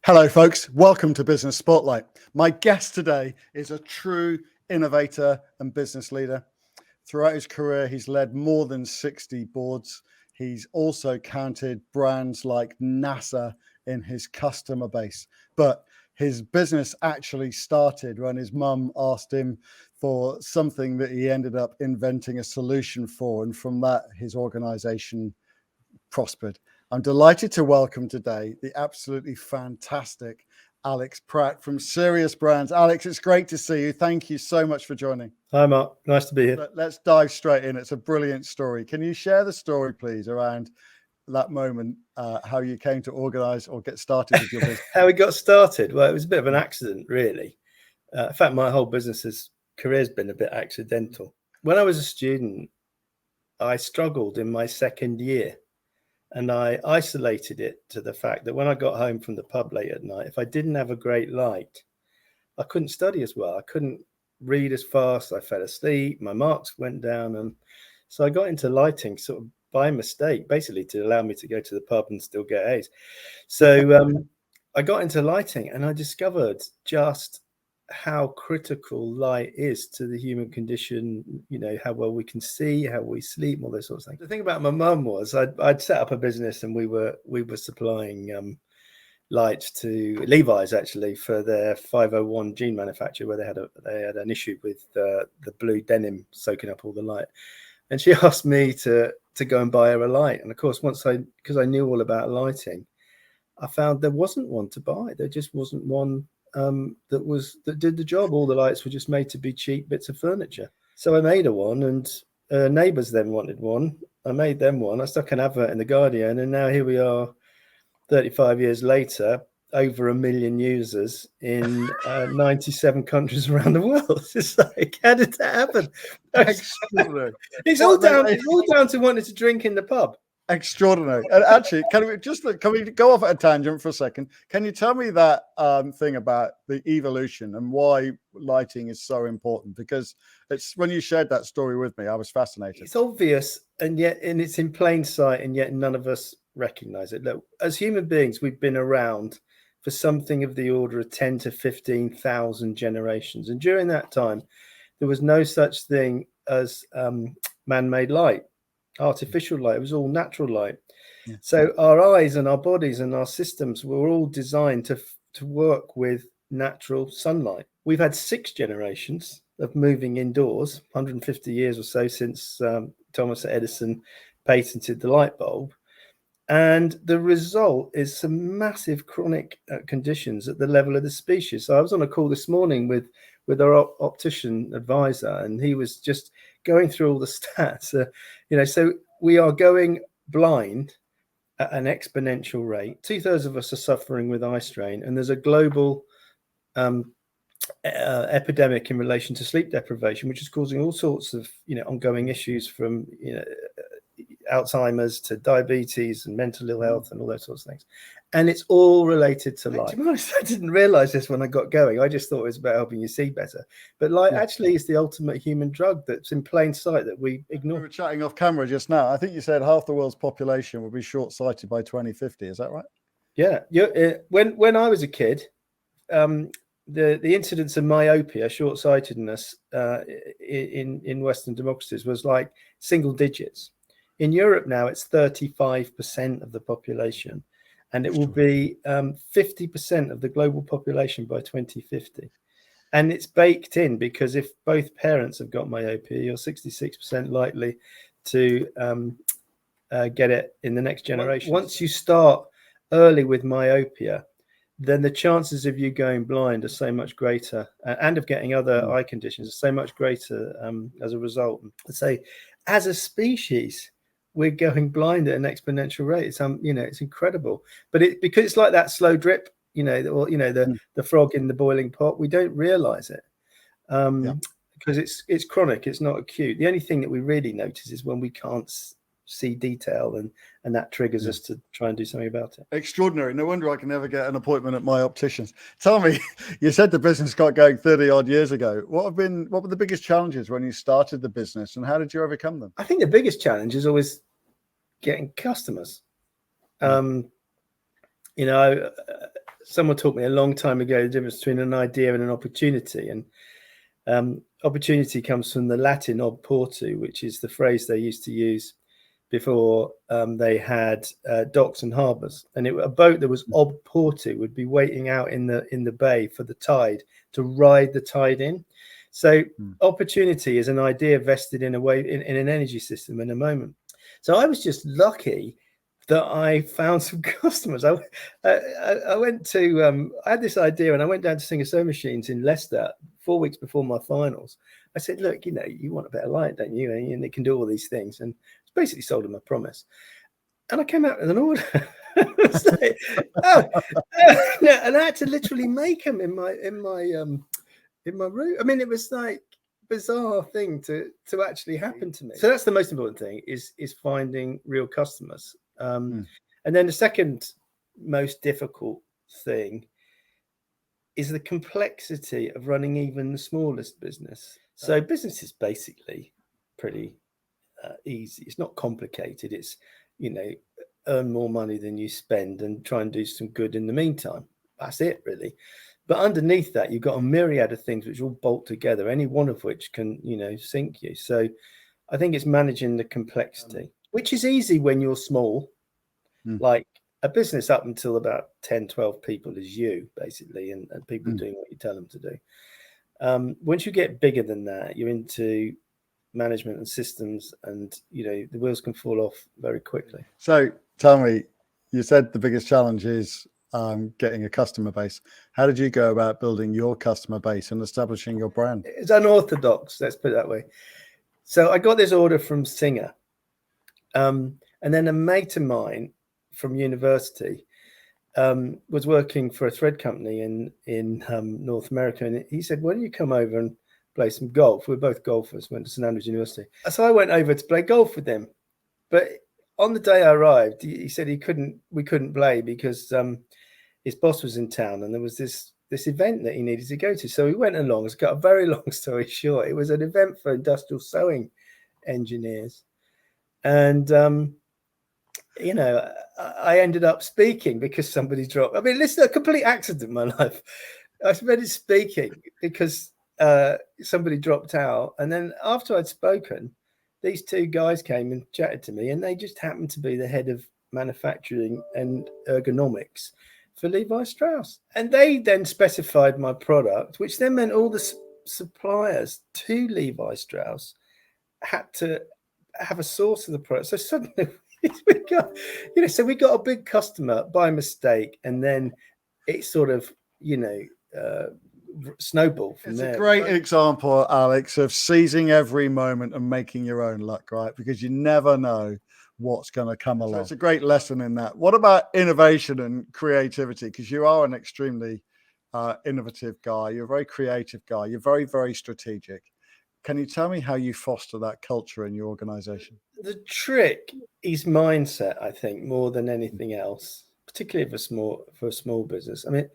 Hello, folks. Welcome to Business Spotlight. My guest today is a true innovator and business leader. Throughout his career, he's led more than 60 boards. He's also counted brands like NASA in his customer base. But his business actually started when his mum asked him for something that he ended up inventing a solution for. And from that, his organization prospered. I'm delighted to welcome today the absolutely fantastic Alex Pratt from Serious Brands. Alex, it's great to see you. Thank you so much for joining. Hi, Mark. Nice to be here. Let's dive straight in. It's a brilliant story. Can you share the story, please, around that moment, how you came to organize or get started with your business? How we got started? Well, it was a bit of an accident, really. In fact, my whole career has been a bit accidental. When I was a student, I struggled in my second year. And I isolated it to the fact that when I got home from the pub late at night, if I didn't have a great light, I couldn't study as well. I couldn't read as fast. I fell asleep. My marks went down. And so I got into lighting sort of by mistake, basically to allow me to go to the pub and still get A's. So I got into lighting and I discovered just how critical light is to the human condition, you know, how well we can see, how we sleep, all those sorts of things. The thing about my mum was I'd set up a business and we were supplying lights to Levi's actually for their 501 jean manufacture, where they had an issue with the blue denim soaking up all the light. And she asked me to go and buy her a light. And of course, because I knew all about lighting, I found there wasn't one to buy. There just wasn't one that did the job. All the lights were just made to be cheap bits of furniture. So I made her one, and neighbours then wanted one. I made them one. I stuck an advert in the Guardian, and now here we are 35 years later, over 1 million users in 97 countries around the world. It's like, how did that happen? It's all down to wanting to drink in the pub. Extraordinary. And actually, can we go off at a tangent for a second? Can you tell me that thing about the evolution and why lighting is so important? Because it's when you shared that story with me, I was fascinated. It's obvious, and it's in plain sight, and yet none of us recognize it. Look, as human beings, we've been around for something of the order of 10 to 15,000 generations, and during that time, there was no such thing as man-made light. Artificial light. It was all natural light. Yeah. So our eyes and our bodies and our systems were all designed to work with natural sunlight. We've had 6 generations of moving indoors, 150 years or so since Thomas Edison patented the light bulb. And the result is some massive chronic conditions at the level of the species. So I was on a call this morning with our optician advisor, and he was just going through all the stats. So we are going blind at an exponential rate. 2/3 of us are suffering with eye strain, and there's a global epidemic in relation to sleep deprivation, which is causing all sorts of ongoing issues, from Alzheimer's to diabetes and mental ill health and all those sorts of things. And it's all related to light. To be honest, I didn't realize this when I got going. I just thought it was about helping you see better. But light actually is the ultimate human drug that's in plain sight that we ignore. We were chatting off camera just now. I think you said half the world's population will be short-sighted by 2050. Is that right? Yeah. When I was a kid, the incidence of myopia, short-sightedness in Western democracies was like single digits. In Europe now, it's 35% of the population, and it will be 50% of the global population by 2050. And it's baked in, because if both parents have got myopia, you're 66% likely to get it in the next generation. Once you start early with myopia, then the chances of you going blind are so much greater, and of getting other eye conditions are so much greater as a result. I'd say, as a species, we're going blind at an exponential rate. It's incredible. But because it's like that slow drip, the frog in the boiling pot, we don't realize it because it's chronic. It's not acute. The only thing that we really notice is when we can't see detail, and that triggers us to try and do something about it. Extraordinary. No wonder I can never get an appointment at my optician's. Tell me, you said the business got going 30 odd years ago. What were the biggest challenges when you started the business, and how did you overcome them? I think the biggest challenge is always getting customers. someone taught me a long time ago the difference between an idea and an opportunity. And opportunity comes from the Latin ob portu, which is the phrase they used to use before they had docks and harbours. And a boat that was ob portu would be waiting out in the bay for the tide to ride the tide in. So opportunity is an idea vested in a way in an energy system in a moment. So I was just lucky that I found some customers. I went to I had this idea, and I went down to Singer Sewing Machines in Leicester 4 weeks before my finals. I said, look, you want a better light, don't you? And it can do all these things. And basically sold them a promise. And I came out with an order. Like, and I had to literally make them in my room. I mean, it was like bizarre thing to actually happen to me. So that's the most important thing is finding real customers. And then the second most difficult thing is the complexity of running even the smallest business. So business is basically pretty easy. It's not complicated. It's, earn more money than you spend and try and do some good in the meantime. That's it, really. But underneath that, you've got a myriad of things which all bolt together, any one of which can, sink you. So I think it's managing the complexity, which is easy when you're small. Like a business up until about 10, 12 people is you, basically, and people doing what you tell them to do. Once you get bigger than that, you're into management and systems, and the wheels can fall off very quickly. So tell me, you said the biggest challenge is getting a customer base. How did you go about building your customer base and establishing your brand? It's unorthodox, let's put it that way. So I got this order from Singer, and then a mate of mine from university was working for a thread company in North America, and he said, why don't you come over and play some golf? We're both golfers, went to St Andrews University. So I went over to play golf with them. But on the day I arrived, he said we couldn't play because his boss was in town, and there was this event that he needed to go to. So we went along. It's got a very long story short. It was an event for industrial sewing engineers. And I ended up speaking because somebody dropped. I mean, this is a complete accident in my life. I started speaking because somebody dropped out. And then after I'd spoken, these two guys came and chatted to me, and they just happened to be the head of manufacturing and ergonomics for Levi Strauss. And they then specified my product, which then meant all the suppliers to Levi Strauss had to have a source of the product. So suddenly we got a big customer by mistake, and then it sort of, snowballed from there. It's a great example, Alex, of seizing every moment and making your own luck, right? Because you never know what's going to come along. So it's a great lesson in that. What about innovation and creativity? Because you are an extremely innovative guy. You're a very creative guy. You're very, very strategic. Can you tell me how you foster that culture in your organization? The trick is mindset, I think, more than anything else, particularly for a small business. I mean,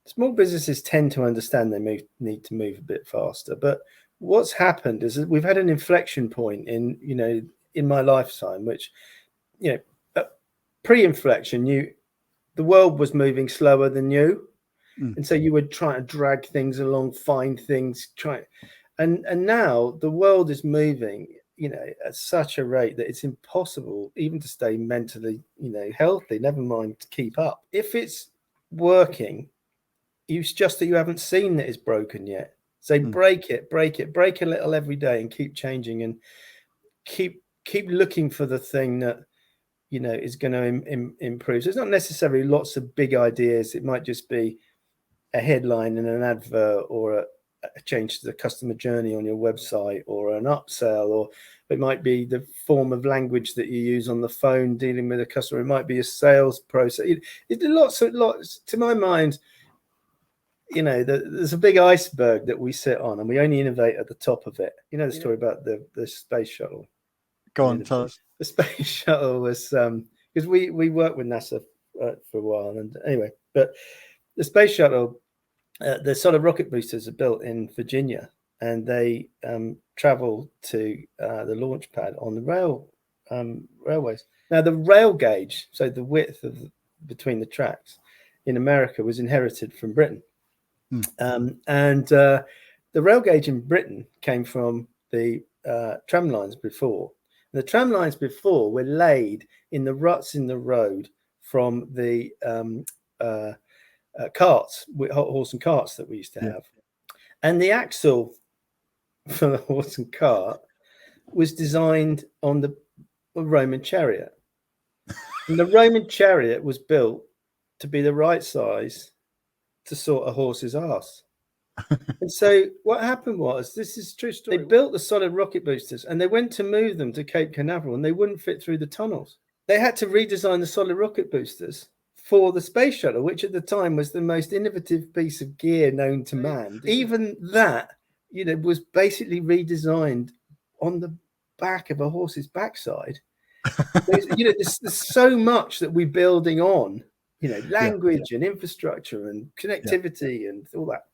small businesses tend to understand they need to move a bit faster. But what's happened is that we've had an inflection point in my lifetime, which, pre-inflection, the world was moving slower than you. And so you would try to drag things along, find things, and now the world is moving, at such a rate that it's impossible even to stay mentally, healthy, never mind to keep up. If it's working, it's just that you haven't seen that it's broken yet. So break it, break a little every day, and keep changing, and keep looking for the thing that, is going to improve. So it's not necessarily lots of big ideas. It might just be a headline in an advert, or a change to the customer journey on your website, or an upsell, or it might be the form of language that you use on the phone dealing with a customer. It might be a sales process. Lots. To my mind, there's a big iceberg that we sit on, and we only innovate at the top of it. The story about the space shuttle. Go on, tell us. The space shuttle was because we worked with NASA for a while, and anyway, but the space shuttle, the sort of rocket boosters are built in Virginia, and they travel to the launch pad on the railways. Now the rail gauge, so the width between the tracks, in America was inherited from Britain. Mm. The rail gauge in Britain came from the tram lines before. The tram lines before were laid in the ruts in the road from the carts, horse and carts that we used to have. And the axle for the horse and cart was designed on the Roman chariot. And the Roman chariot was built to be the right size to sort a horse's ass. And so what happened was, this is true story, they built the solid rocket boosters and they went to move them to Cape Canaveral and they wouldn't fit through the tunnels. They had to redesign the solid rocket boosters for the space shuttle, which at the time was the most innovative piece of gear known to man. Even that, was basically redesigned on the back of a horse's backside. There's so much that we're building on, language and infrastructure and connectivity and all that.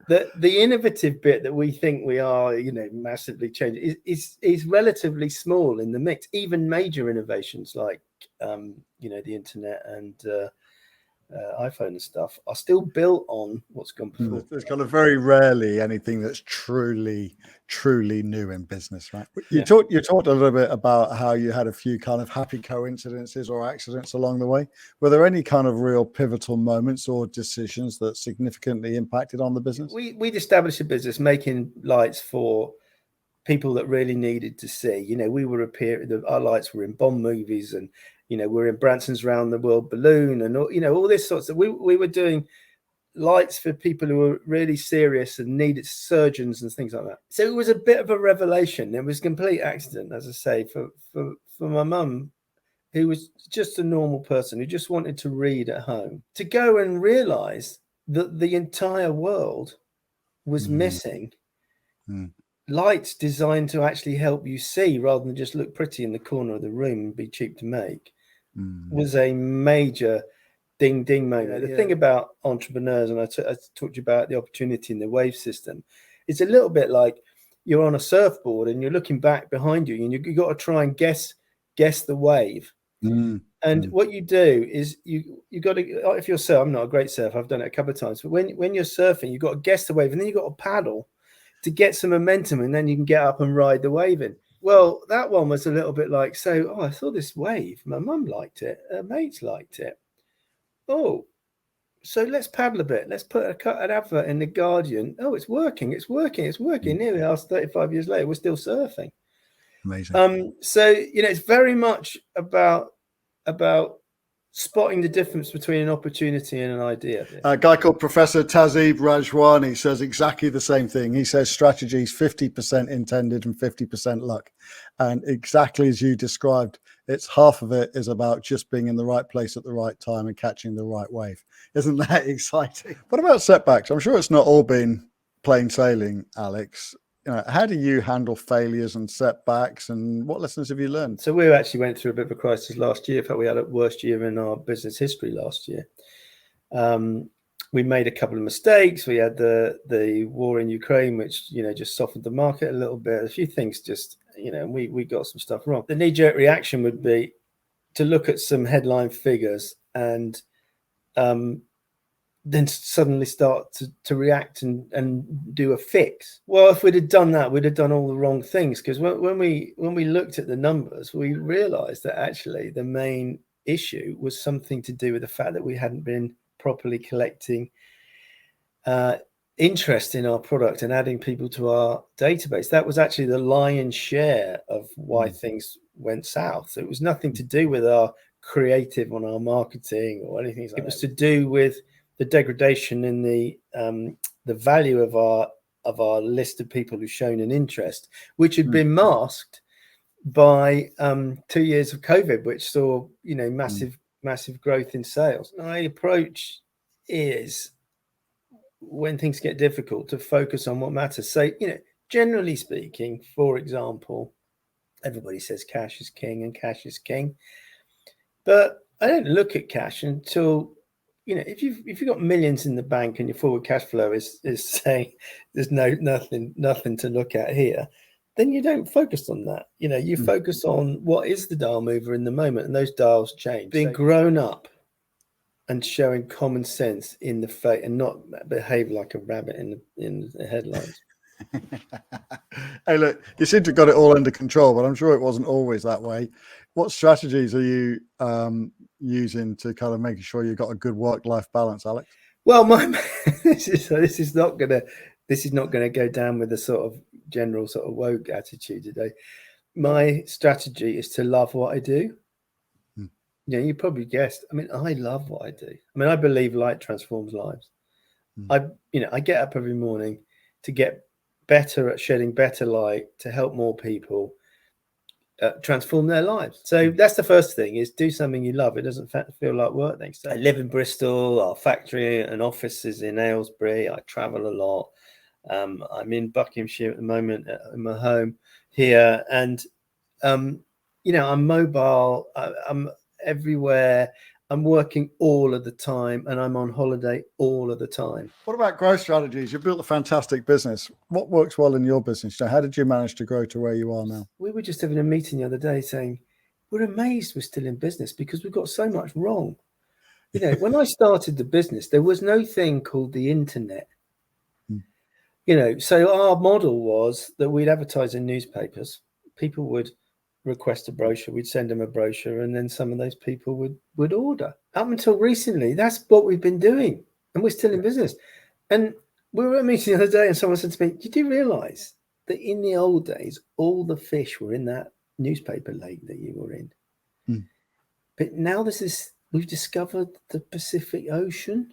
The innovative bit that we think we are, massively changing is relatively small in the mix. Even major innovations like, the internet and iPhone and stuff are still built on what's gone before. There's kind of very rarely anything that's truly new in business, right? You talked a little bit about how you had a few kind of happy coincidences or accidents along the way. Were there any kind of real pivotal moments or decisions that significantly impacted on the business? We'd established a business making lights for people that really needed to see. We were our lights were in Bond movies, and we're in Branson's Round the World Balloon, and all this sorts of. We were doing lights for people who were really serious and needed surgeons and things like that. So it was a bit of a revelation. It was a complete accident, as I say, for my mum, who was just a normal person who just wanted to read at home, to go and realize that the entire world was missing lights designed to actually help you see rather than just look pretty in the corner of the room and be cheap to make, was a major ding moment. The thing about entrepreneurs, and I talked to you about the opportunity in the wave system, it's a little bit like you're on a surfboard and you're looking back behind you and you've got to try and guess the wave. And what you do is you got to, if you're surfing, I'm not a great surfer, I've done it a couple of times, but when you're surfing, you've got to guess the wave and then you've got to paddle to get some momentum, and then you can get up and ride the wave in. Well, that one was a little bit like, I saw this wave. My mum liked it. Her mates liked it. Oh, so let's paddle a bit. Let's put an advert in the Guardian. Oh, it's working. It's working. Here we are, 35 years later, we're still surfing. Amazing. So, it's very much about spotting the difference between an opportunity and an idea. A guy called Professor Tazib Rajwani says exactly the same thing. He says strategy is 50% intended and 50% luck. And exactly as you described, it's half of it is about just being in the right place at the right time and catching the right wave. Isn't that exciting? What about setbacks? I'm sure it's not all been plain sailing, Alex. How do you handle failures and setbacks, and what lessons have you learned? So we actually went through a bit of a crisis last year. In fact, we had a worst year in our business history last year. We made a couple of mistakes. We had the war in Ukraine, which just softened the market a little bit. A few things just we got some stuff wrong. The knee-jerk reaction would be to look at some headline figures and then suddenly start to react and do a fix. Well, if we'd have done that, we'd have done all the wrong things, because when we looked at the numbers, we realized that actually the main issue was something to do with the fact that we hadn't been properly collecting interest in our product and adding people to our database. That was actually the lion's share of why things went south. It was nothing to do with our creative on our marketing or anything like that. It was to do with the degradation in the value of our list of people who've shown an interest, which had been masked by 2 years of COVID, which saw massive growth in sales. My approach is, when things get difficult, to focus on what matters. So, generally speaking, for example, everybody says cash is king and cash is king, but I don't look at cash until, if you've got millions in the bank and your forward cash flow is saying there's nothing to look at here, then you don't focus on that. You focus on what is the dial mover in the moment, and those dials change. Being grown up and showing common sense in the face and not behave like a rabbit in the headlines. Hey, look, you seem to have got it all under control, but I'm sure it wasn't always that way. What strategies are you using to kind of making sure you've got a good work-life balance, Alex? Well, this is not gonna go down with the sort of general sort of woke attitude today. My strategy is to love what I do. Yeah, you probably guessed. I mean, I love what I do. I mean, I believe light transforms lives. I get up every morning to get better at shedding better light to help more people transform their lives. So that's the first thing: is do something you love. It doesn't feel like work next day. I live in Bristol. Our factory and office is in Aylesbury. I travel a lot. I'm in Buckinghamshire at the moment in my home here, and I'm mobile. I'm everywhere. I'm working all of the time, and I'm on holiday all of the time. What about growth strategies? You've built a fantastic business. What works well in your business? So how did you manage to grow to where you are now? We were just having a meeting the other day saying we're amazed we're still in business because we've got so much wrong. When I started the business, there was no thing called the internet. So our model was that we'd advertise in newspapers. People would request a brochure, we'd send them a brochure, and then some of those people would order. Up until recently, that's what we've been doing, and we're still in business. And we were at a meeting the other day, and someone said to me, "Did you realise that in the old days, all the fish were in that newspaper lake that you were in? But now we've discovered the Pacific Ocean."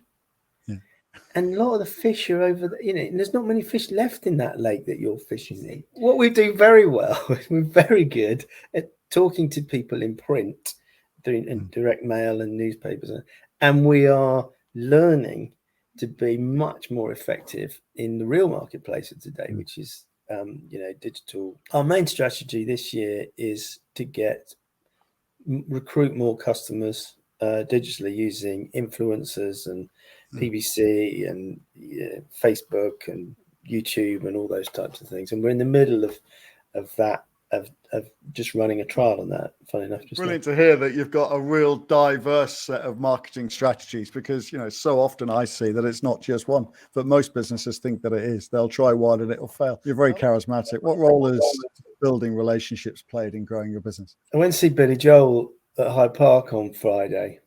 And a lot of the fish are over and there's not many fish left in that lake that you're fishing in. What we do very well, we're very good at talking to people in print, doing direct mail and newspapers. And we are learning to be much more effective in the real marketplace of today, which is, digital. Our main strategy this year is to recruit more customers digitally using influencers and PPC and Facebook and YouTube and all those types of things. And we're in the middle of that, of just running a trial on that, funny enough. Brilliant to hear that you've got a real diverse set of marketing strategies, because, so often I see that it's not just one, but most businesses think that it is. They'll try one and it'll fail. You're very charismatic. What role has building relationships played in growing your business? I went to see Billy Joel at Hyde Park on Friday,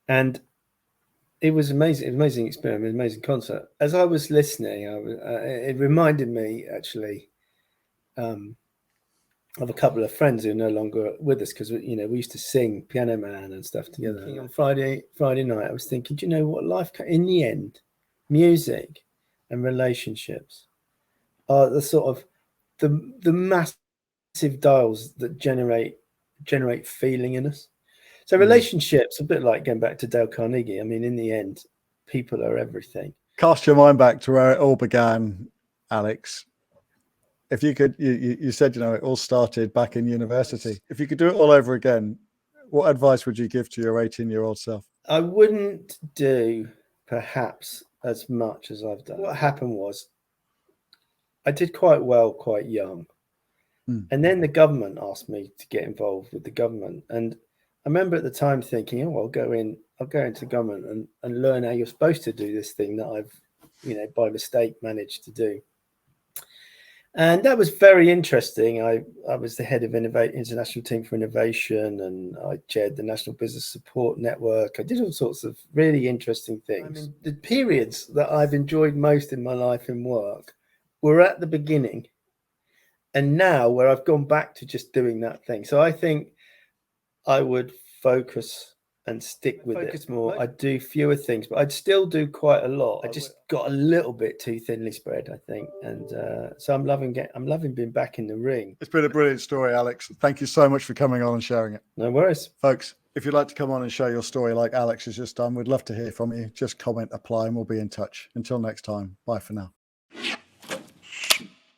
and it was amazing. It was an amazing experience, an amazing concert. As I was listening, it reminded me actually of a couple of friends who are no longer with us, because we used to sing Piano Man and stuff together. On Friday night, I was thinking, do you know what, life in the end, music and relationships are the sort of the massive dials that generate feeling in us. So relationships, a bit like going back to Dale Carnegie. I mean, in the end, people are everything. Cast your mind back to where it all began, Alex. If you could, you said, it all started back in university. If you could do it all over again, what advice would you give to your 18-year-old self? I wouldn't do perhaps as much as I've done. What happened was I did quite well quite young. And then the government asked me to get involved with the government. And I remember at the time thinking, I'll go into government and learn how you're supposed to do this thing that I've, by mistake managed to do. And that was very interesting. I was the head of International Team for Innovation, and I chaired the National Business Support Network. I did all sorts of really interesting things. I mean, the periods that I've enjoyed most in my life in work were at the beginning, and now where I've gone back to just doing that thing. So I think I would focus and stick with it more. I'd do fewer things, but I'd still do quite a lot. I just got a little bit too thinly spread, I think. And so I'm loving being back in the ring. It's been a brilliant story, Alex. Thank you so much for coming on and sharing it. No worries. Folks, if you'd like to come on and share your story like Alex has just done, we'd love to hear from you. Just comment, apply, and we'll be in touch. Until next time, bye for now.